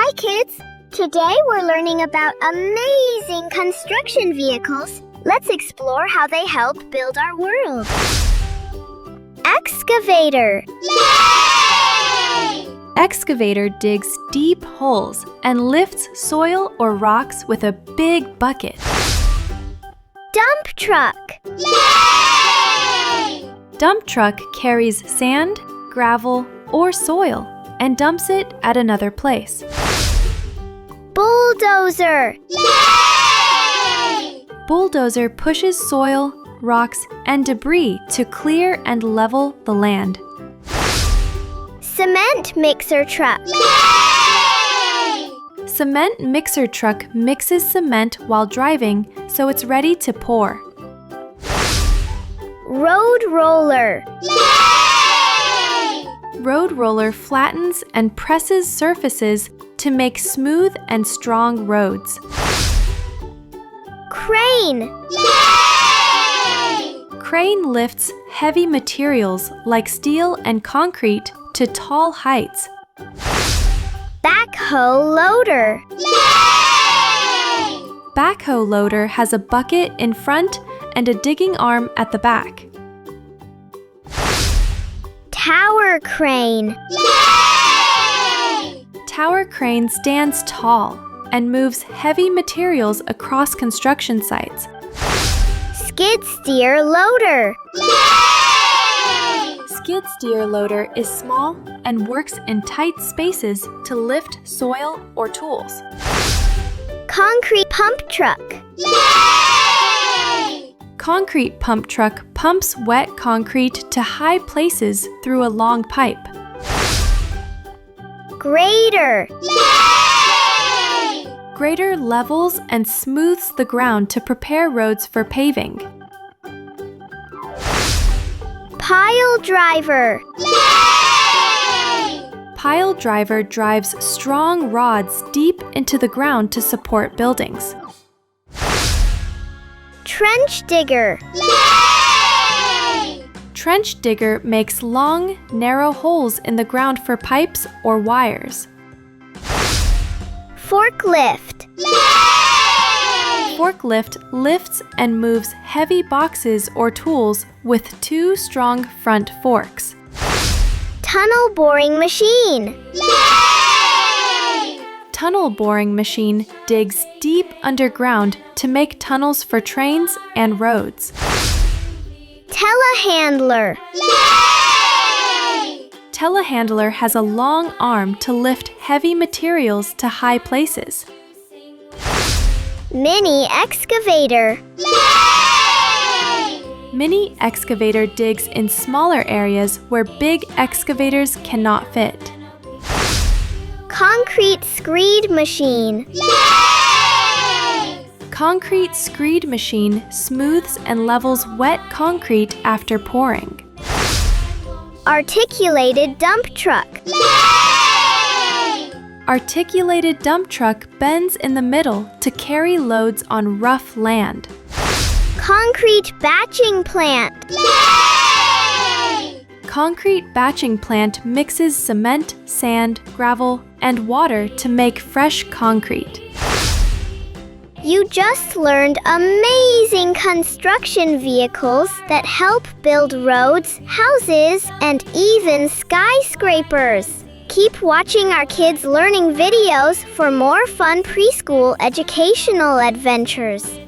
Hi, kids! Today we're learning about amazing construction vehicles. Let's explore how they help build our world. Excavator. Yay! Excavator digs deep holes and lifts soil or rocks with a big bucket. Dump truck. Yay! Dump truck carries sand, gravel, or soil and dumps it at another place. Bulldozer. Yay! Bulldozer pushes soil, rocks, and debris to clear and level the land. Cement mixer truck. Yay! Cement mixer truck mixes cement while driving so it's ready to pour. Road roller. Yay! Road roller flattens and presses surfaces to make smooth and strong roads. Crane. Yay! Crane lifts heavy materials like steel and concrete to tall heights. Backhoe loader. Yay! Backhoe loader has a bucket in front and a digging arm at the back. Tower crane. Yay! Tower crane stands tall and moves heavy materials across construction sites. Skid steer loader. Yay! Skid steer loader is small and works in tight spaces to lift soil or tools. Concrete pump truck. Yay! Concrete pump truck pumps wet concrete to high places through a long pipe. Grader. Yay! Grader levels and smooths the ground to prepare roads for paving. Pile driver. Yay! Pile driver drives strong rods deep into the ground to support buildings. Trench digger. Yay! Trench digger makes long, narrow holes in the ground for pipes or wires. Forklift. Yay! Forklift lifts and moves heavy boxes or tools with two strong front forks. Tunnel boring machine. Yay! Tunnel boring machine digs deep underground to make tunnels for trains and roads. Telehandler. Yay! Telehandler has a long arm to lift heavy materials to high places. Mini excavator. Yay! Mini excavator digs in smaller areas where big excavators cannot fit. Concrete screed machine. Yay! Concrete screed machine smooths and levels wet concrete after pouring. Articulated dump truck. Yay! Articulated dump truck bends in the middle to carry loads on rough land. Concrete batching plant. Yay! Concrete batching plant mixes cement, sand, gravel, and water to make fresh concrete. You just learned amazing construction vehicles that help build roads, houses, and even skyscrapers. Keep watching our kids' learning videos for more fun preschool educational adventures.